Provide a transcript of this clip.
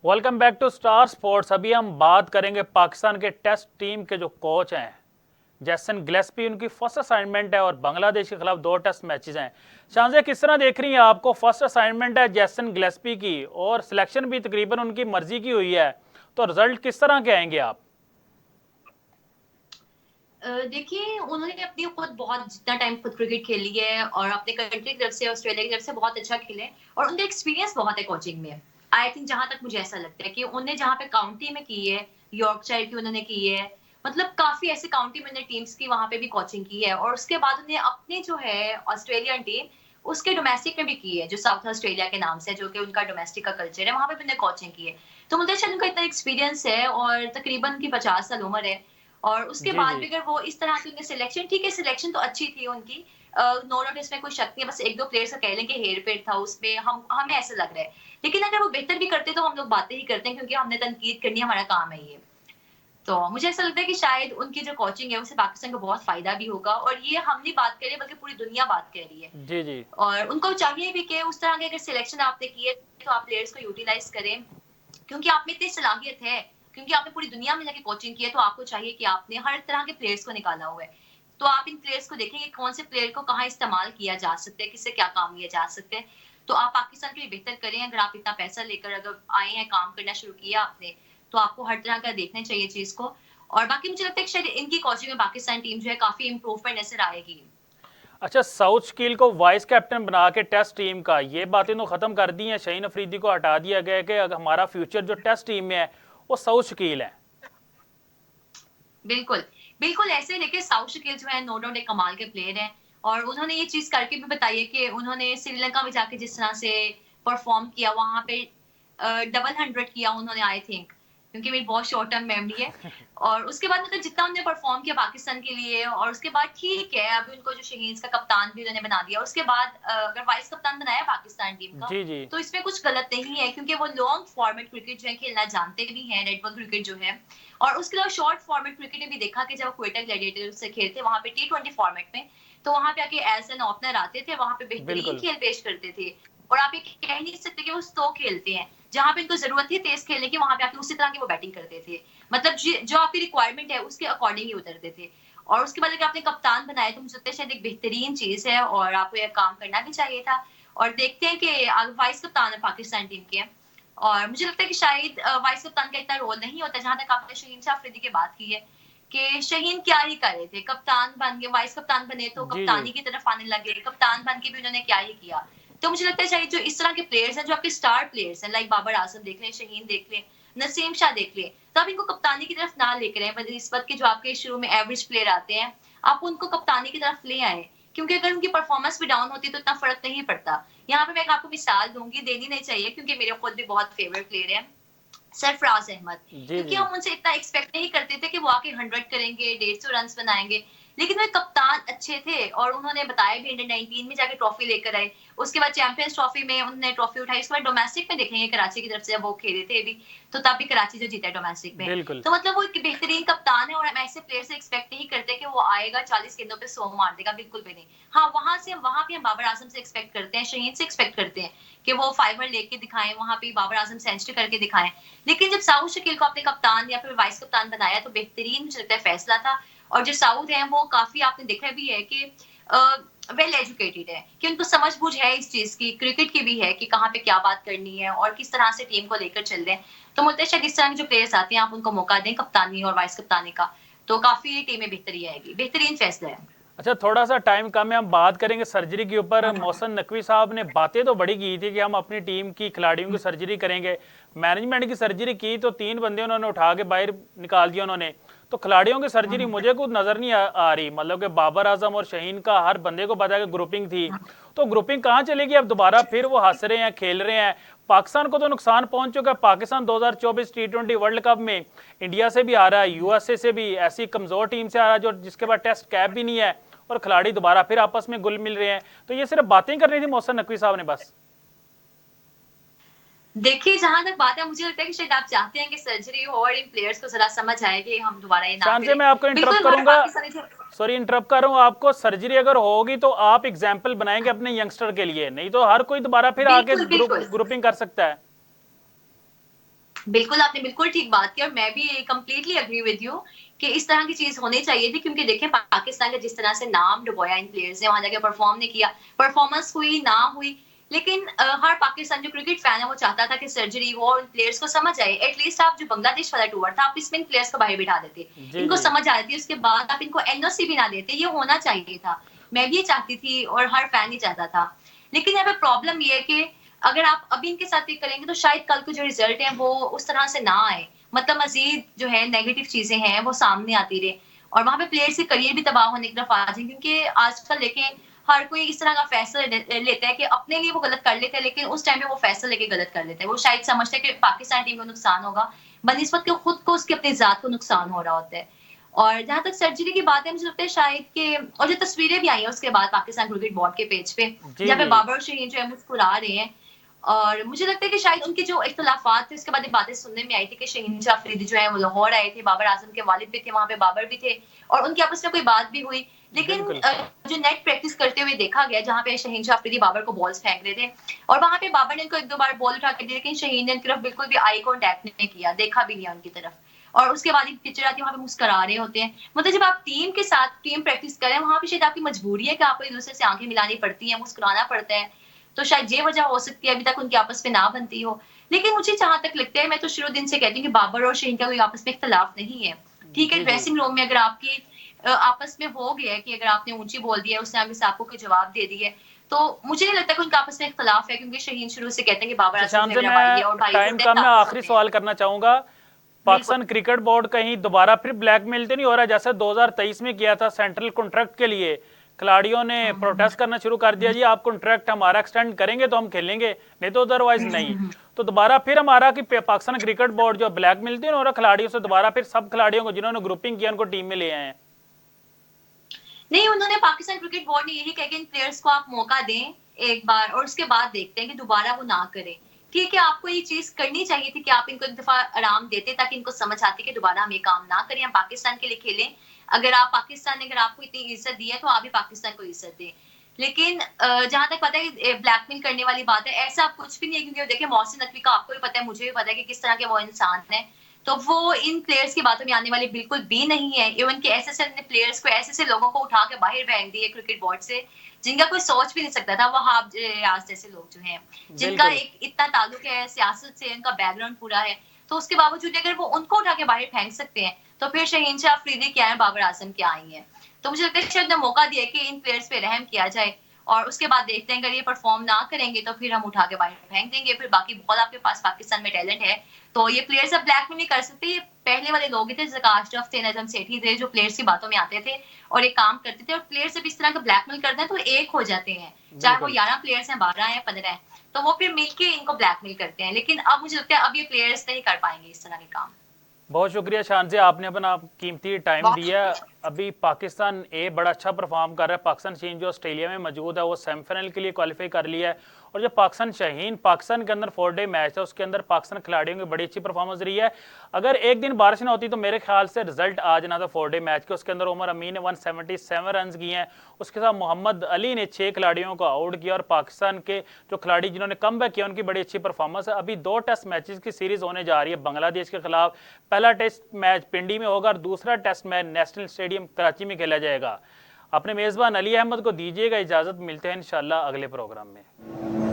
Welcome back to Star Sports. अभी हम बात करेंगे पाकिस्तान के टेस्ट टीम के जो कोच हैं जैसन गिलेस्पी। उनकी फर्स्ट असाइनमेंट है और बांग्लादेश के खिलाफ 2 टेस्ट मैचेस हैं। शानजे, किस तरह देख रही हैं आपको? फर्स्ट असाइनमेंट है जैसन गिलेस्पी की और सिलेक्शन भी तकरीबन उनकी मर्जी की हुई है, तो रिजल्ट किस तरह के आएंगे आप? देखिए, उन्होंने अपनी खुद बहुत जितना टाइम खुद क्रिकेट खेली है और अपने कंट्री की तरफ से ऑस्ट्रेलिया की तरफ से बहुत अच्छा खेले और उनका एक्सपीरियंस बहुत है कोचिंग में। आई थिंक जहां तक मुझे ऐसा लगता है कि उन्हें जहां पे काउंटी में की है, यॉर्कशायर की उन्होंने की है, मतलब काफी ऐसे काउंटी में टीम्स की वहां पे भी कोचिंग की है और उसके बाद उन्हें अपने जो है ऑस्ट्रेलियन टीम उसके डोमेस्टिक में भी की है, जो साउथ ऑस्ट्रेलिया के नाम से, जो कि उनका डोमेस्टिक का कल्चर है, वहां पे भी उन्हें कोचिंग की है। तो मुझे शायद उनका इतना एक्सपीरियंस है और तकरीबन उनकी 50 साल उम्र है। और उसके जी बाद जी। भी अगर वो इस तरह की उनकी सिलेक्शन, ठीक है सिलेक्शन तो अच्छी थी उनकी, नो डाउट इसमें कोई शक नहीं है, बस एक दो प्लेयर्स का कह लें कि हेर फेर था उसमें, हम हमें ऐसा लग रहा है। लेकिन अगर वो बेहतर भी करते तो हम लोग बातें ही करते हैं, क्योंकि हमने तनकीद करनी, हमारा काम है ये। तो मुझे ऐसा लगता है कि शायद उनकी जो कोचिंग है उससे पाकिस्तान को बहुत फायदा भी होगा, और ये हम नहीं बात कर रहे बल्कि पूरी दुनिया बात कर रही है। जी जी। और उनको चाहिए भी कि उस तरह के अगर सिलेक्शन आपने की है तो आप प्लेयर्स को यूटिलाइज करें, क्योंकि आप में इतनी सलाहियत है, क्योंकि आपने पूरी दुनिया में जाके कोचिंग की है, तो आपको चाहिए कि आपने हर तरह के प्लेयर्स को निकाला हुआ है। तो आप इन प्लेयर्स को देखेंगे कौन से प्लेयर को कहाँ इस्तेमाल किया जा सकता है, किससे क्या काम लिया जा सकता है। तो आप पाकिस्तान के लिए बेहतर करें। अगर आप इतना पैसा लेकर अगर आए हैं, काम करना शुरू किया आपने, तो आपको हर तरह का देखना चाहिए चीज को। और बाकी मुझे लगता है कि शायद इनकी कोचिंग में पाकिस्तान टीम जो है काफी इंप्रूवमेंट नजर आएगी। अच्छा, साउथ शकील को वाइस कैप्टन बना के टेस्ट टीम का ये बातें तो खत्म कर दी हैं। शहीन अफरीदी को हटा दिया गया कि अगर हमारा फ्यूचर जो टेस्ट टीम में है वो साउथ शकील है। बिल्कुल, बिल्कुल ऐसे ही। देखिए, साउथ शकील जो है नो डाउट एक कमाल के प्लेयर हैं और उन्होंने ये चीज़ करके भी बताई है कि उन्होंने श्रीलंका में जाके जिस तरह से परफ़ॉर्म किया, वहाँ पे डबल 100 किया उन्होंने, आई थिंक, क्योंकि मेरी बहुत शॉर्ट टर्म मेमोरी है। और उसके बाद मतलब जितना उन्होंने परफ़ॉर्म किया पाकिस्तान के लिए, और उसके बाद ठीक है, अभी उनको जो शहीन का कप्तान भी उन्होंने बना दिया। उसके बाद अगर वाइस कप्तान बनाया पाकिस्तान टीम का, जी जी। तो इसमें कुछ गलत नहीं है, क्योंकि वो लॉन्ग फॉर्मेट क्रिकेट जो है खेलना जानते भी हैं, रेड बॉल क्रिकेट जो है। और उसके अलावा शॉर्ट फॉर्मेट क्रिकेट में भी देखा कि जब क्वेटा ग्लैडिएटर्स से खेलते वहां पे T20 फॉर्मेट में, तो वहां पे आके एज एन ओपनर आते थे, वहां पे बेहतरीन बिल्कुल। खेल पेश करते थे। और आप ये कह नहीं सकते कि वो स्लो खेलते हैं, जहां पे इनको जरूरत थी तेज खेलने की, वहां पे आके उसी तरह की वो बैटिंग करते थे। मतलब जो आपकी रिक्वायरमेंट है उसके अकॉर्डिंग ही उतरते थे। और उसके बाद अगर आपने कप्तान बनाया, तो मुझे लगता है शायद एक बेहतरीन चीज है और आपको यह काम करना भी चाहिए था। और देखते हैं कि वाइस कप्तान है पाकिस्तान टीम के। और मुझे लगता है कि शायद वाइस कप्तान का इतना रोल नहीं होता, जहां तक आपने शहीन शाह अफरीदी की बात की है कि शहीन क्या ही करे थे, कप्तान बन गए, वाइस कप्तान बने तो जी जी। कप्तानी की तरफ आने लगे, कप्तान बन के भी उन्होंने क्या ही किया। तो मुझे लगता है शायद जो इस तरह के प्लेयर्स हैं, जो आपके स्टार प्लेयर्स हैं, लाइक बाबर आजम देख लें, शहीन देख लें, नसीम शाह देख लें, तो आप इनको कप्तानी की तरफ ना लेकर आए, बनिस्बत के जो आपके शुरू में एवरेज प्लेयर आते हैं, आप उनको कप्तानी की तरफ ले आए। क्योंकि अगर उनकी परफॉर्मेंस भी डाउन होती है तो इतना फर्क नहीं पड़ता। यहाँ पे मैं आपको मिसाल दूंगी, देनी नहीं चाहिए क्योंकि मेरे खुद भी बहुत फेवरेट प्लेयर है, सरफराज अहमद। जी क्योंकि जी। हम उनसे इतना एक्सपेक्ट नहीं करते थे कि वो आके 100 करेंगे, 150 रन बनाएंगे, लेकिन वे कप्तान अच्छे थे और उन्होंने बताया भी अंडर 19 में जाके ट्रॉफी लेकर आए। उसके बाद चैंपियंस ट्रॉफी में उन्होंने ट्रॉफी उठाई। उसके बाद डोमेस्टिक में देखेंगे कराची की तरफ से जब वो खेले थे अभी, तो तब भी कराची जो जीता है डोमेस्टिक में। बिल्कुल। तो मतलब वो एक बेहतरीन कप्तान है और हम ऐसे प्लेयर से एक्सपेक्ट नहीं करते कि वो आएगा 40 गेंदों पे 100 मार देगा, बिल्कुल भी नहीं। हाँ, वहां पे हम बाबर आजम से एक्सपेक्ट करते हैं, शहीद से एक्सपेक्ट करते हैं कि वो फाइवर लेके दिखाएं, वहां पे बाबर आजम सेंचुरी करके दिखाएं। लेकिन जब साउथ शकील को आपने कप्तान या फिर वाइस कप्तान बनाया, तो बेहतरीन मुझे लगता है फैसला था। और जो साउथ है वो काफी, आपने देखा भी है कि वेल एजुकेटेड है, कि उनको समझ बूझ है इस चीज की, क्रिकेट की भी है कि कहाँ पे क्या बात करनी है और किस तरह से टीम को लेकर चल रहे हैं। तो मुझे लगता है शायद इस तरह के जो प्लेयर्स आते हैं, आप उनको मौका दें कप्तानी और वाइस कप्तानी का, तो काफी टीमें बेहतरी आएगी। बेहतरीन फैसला है। अच्छा, थोड़ा सा टाइम कम है, हम बात करेंगे सर्जरी के ऊपर। मोहसिन नकवी साहब ने बातें तो बड़ी की थी कि हम अपनी टीम की खिलाड़ियों की सर्जरी करेंगे। मैनेजमेंट की सर्जरी की तो 3 बंदे उन्होंने उठा के बाहर निकाल दिया उन्होंने। तो खिलाड़ियों की सर्जरी मुझे कुछ नज़र नहीं आ रही। मतलब कि बाबर आजम और शहीन का हर बंदे को पता है कि ग्रुपिंग थी, तो ग्रुपिंग कहाँ चलेगी अब? दोबारा फिर वो हंस रहे हैं, खेल रहे हैं। पाकिस्तान को तो नुकसान पहुंच चुका है। पाकिस्तान 2024 T20 वर्ल्ड कप में इंडिया से भी आ रहा है, यूएसए से भी, ऐसी कमजोर टीम से आ रहा है जो जिसके पास टेस्ट कैप भी नहीं है, और खिलाड़ी दोबारा फिर आपस में गुल मिल रहे हैं। तो ये सिर्फ बातें करनी थी मोहसिन नकवी साहब ने बस? देखिए, जहां तक बात है, मुझे लगता है कि शायद आप चाहते हैं कि सर्जरी हो और इन प्लेयर्स को जरा समझ आए कि हम दोबारा ये ना शान से करें। मैं आपको इंटरप्ट बिल्कुल, हर करूंगा, पाकिस्तानी जो सॉरी इंटरप्ट कर रहा हूँ आपको। सर्जरी अगर होगी तो आप एग्जाम्पल बनाएंगे अपने यंगस्टर के लिए, नहीं तो हर कोई दोबारा फिर आके बिल्कुल, बिल्कुल। ग्रुपिंग कर सकता है। बिल्कुल, आपने बिल्कुल ठीक बात की और मैं भी कंप्लीटली एग्री विद यू कि इस तरह की चीज़ होनी चाहिए थी, क्योंकि देखें पाकिस्तान का जिस तरह से नाम डुबोया इन प्लेयर्स ने, वहाँ जाके परफ़ॉर्म नहीं किया, परफ़ॉर्मेंस हुई, ना हुई, लेकिन हर पाकिस्तान जो क्रिकेट फैन है वो चाहता था कि सर्जरी हो और उन प्लेयर्स को समझ आए। एटलीस्ट आप जो बांग्लादेश वाला टूर था, आप इसमें इन प्लेयर्स को बाहर बिठा देते। जी इनको जी। समझ आ जाती, उसके बाद आप इनको एनओसी भी ना देते, ये होना चाहिए था। मैं भी ये चाहती थी और हर फैन ही चाहता था। लेकिन यहाँ पे प्रॉब्लम ये है कि अगर आप अभी इनके साथ ये करेंगे तो शायद कल को जो रिजल्ट है वो उस तरह से ना आए, मतलब मजीद जो है नेगेटिव चीजें हैं वो सामने आती रहे और वहां पे प्लेयर्स के करियर भी तबाह होने की तरफ आ जाए, क्योंकि आजकल देखें हर कोई इस तरह का फैसला लेता है कि अपने लिए वो गलत कर लेते हैं, लेकिन उस टाइम पे वो फैसला लेके गलत कर लेते हैं। वो शायद समझते हैं कि पाकिस्तान टीम को नुकसान होगा, बनिस्बत के खुद को उसकी अपनी जात को नुकसान हो रहा होता है। और जहां तक सर्जरी की बात है, मुझे लगता है शायद कि और जो तस्वीरें भी आई हैं उसके बाद पाकिस्तान क्रिकेट बोर्ड के पेज पे, जी जहाँ पे जी। बाबर और शहीन जो है मुस्कुरा रहे हैं, और मुझे लगता है कि शायद उनके जो इख्तिलाफात थे उसके बाद ये बातें सुनने में आई थी कि शहीन शाह अफरीदी जो है वो लाहौर आए थे, बाबर आजम के वालिद भी थे वहां पे, बाबर भी थे और उनकी आपस में कोई बात भी हुई। लेकिन बिल्कुल। जो नेट प्रैक्टिस करते हुए देखा गया जहाँ पे शहीन शाह अफरीदी बाबर को बॉल्स फेंक रहे थे और वहां पे बाबर ने उनको एक दो बार बॉल उठा के दी, लेकिन शहीन ने उनकी तरफ बिल्कुल भी आई कॉन्टैक्ट नहीं किया, देखा भी नहीं उनकी तरफ। और उसके बाद ही पिक्चर आती है वहां पे मुस्कुरा रहे होते हैं। मतलब जब आप टीम के साथ टीम प्रैक्टिस करें वहां पे शायद आपकी मजबूरी है कि आपको एक दूसरे से आंखें मिलानी पड़ती है, मुस्कुराना पड़ता है, तो शायद ये वजह हो सकती है अभी तक उनकी आपस में ना बनती हो। लेकिन मुझे जहां तक लगता है, मैं तो शुरू दिन से कहती हूँ कि बाबर और शहीन का कोई आपस में इख्तलाफ नहीं है। ठीक है, जी जी। ड्रेसिंग रूम में अगर आपकी आपस में हो गया है कि अगर आपने ऊंची बोल दिया, उसने आगे से आपको कोई जवाब दे दिया, तो मुझे नहीं लगता कि उनका आपस में इख्तलाफ है, क्योंकि शहीन शुरू से कहते हैं कि बाबर आजम जो शशांक है से मेरा भाई है और मैं भाई टाइम होते हैं का मैं ताकत आखिरी होते हैं। सवाल करना चाहूंगा, बिल्कुल। पाकिस्तान क्रिकेट बोर्ड कहीं दोबारा फिर ब्लैकमेल तो नहीं हो रहा जैसे 2023 में किया था सेंट्रल कॉन्ट्रैक्ट के लिए? खिलाड़ियों ने प्रोटेस्ट करना शुरू कर दिया, जी आप कॉन्ट्रैक्ट हमारा एक्सटेंड करेंगे तो हम खेलेंगे, नहीं तो अदरवाइज नहीं। तो दोबारा फिर हमारा कि पाकिस्तान क्रिकेट बोर्ड जो ब्लैकमेल तो नहीं हो रहा खिलाड़ियों से, दोबारा फिर सब खिलाड़ियों को जिन्होंने ग्रुपिंग किया उनको टीम में ले आए हैं? नहीं, उन्होंने पाकिस्तान क्रिकेट बोर्ड ने यही कहा कि इन प्लेयर्स को आप मौका दें एक बार और उसके बाद देखते हैं कि दोबारा वो ना करें। ठीक है, आपको ये चीज़ करनी चाहिए थी कि आप इनको एक दफ़ा आराम देते ताकि इनको समझ आती कि दोबारा हम ये काम ना करें, हम पाकिस्तान के लिए खेलें। अगर आप पाकिस्तान ने अगर आपको इतनी इज़्ज़त दी है तो आप भी पाकिस्तान को इज़्ज़त दें। लेकिन जहाँ तक पता है ब्लैकमेल करने वाली बात है, ऐसा कुछ भी नहीं है, क्योंकि देखिए मोहसिन नकवी का आपको भी पता है, मुझे भी पता है कि किस तरह के वो इंसान हैं। तो वो इन प्लेयर्स की बातों में आने वाले बिल्कुल भी नहीं है। इवन कि ऐसे-ऐसे प्लेयर्स को, ऐसे-ऐसे लोगों को उठा के बाहर फेंक दिए क्रिकेट बोर्ड से, जिनका कोई सोच भी नहीं सकता था। वहाब रियाज जैसे लोग जो हैं, जिनका बिल्कुल। एक इतना ताल्लुक है सियासत से, उनका बैकग्राउंड पूरा है, तो उसके बावजूद अगर वो उनको उठा के बाहर फेंक सकते हैं, तो फिर शहीन शाह अफरीदी क्या है, बाबर आजम क्या आई हैं। तो मुझे लगता है शायद उन्हें मौका दिया कि इन प्लेयर्स पे रहम किया जाए और उसके बाद देखते हैं, अगर ये परफॉर्म ना करेंगे तो फिर हम उठा के बाहर फेंक देंगे। फिर बाकी बहुत आपके पास पाकिस्तान में टैलेंट है, तो ये प्लेयर्स अब ब्लैकमेल नहीं कर सकते। ये पहले वाले लोग ही थे, ज़का अशरफ थे, नजम सेठी थे, जो प्लेयर्स की बातों में आते थे और एक काम करते थे, और प्लेयर्स जब इस तरह का ब्लैकमेल करते हैं तो एक हो जाते हैं, चाहे वो बिल्कुल। 11 प्लेयर्स हैं, 12 हैं, 15 हैं, तो वो फिर मिलके इनको ब्लैकमेल करते हैं। लेकिन अब मुझे लगता है अब ये प्लेयर्स नहीं कर पाएंगे इस तरह के काम। बहुत शुक्रिया शान से, आपने अपना कीमती टाइम बहुत दिया। शुक्रिया। अभी पाकिस्तान ए बड़ा अच्छा परफॉर्म कर रहा है, पाकिस्तान शाहीन जो ऑस्ट्रेलिया में मौजूद है वो सेमीफाइनल के लिए क्वालिफाई कर लिया है, और जो पाकिस्तान शाहीन पाकिस्तान के अंदर 4 डे मैच है उसके अंदर पाकिस्तान खिलाड़ियों की बड़ी अच्छी परफॉर्मेंस रही है। अगर एक दिन बारिश ना होती तो मेरे ख्याल से रिजल्ट आ जाना था 4 डे मैच के। उसके अंदर उमर अमीन ने 177 रन किए हैं, उसके साथ मोहम्मद अली ने 6 खिलाड़ियों को आउट किया, और पाकिस्तान के जो खिलाड़ी जिन्होंने कम बैक किया उनकी बड़ी अच्छी परफॉर्मेंस है। अभी 2 टेस्ट मैचेस की सीरीज होने जा रही है बांग्लादेश के खिलाफ। पहला टेस्ट मैच पिंडी में होगा और दूसरा test match national stadium Karachi में खेला जाएगा। अपने मेज़बान अली अहमद को दीजिएगा इजाज़त, मिलते हैं इंशाल्लाह अगले प्रोग्राम में।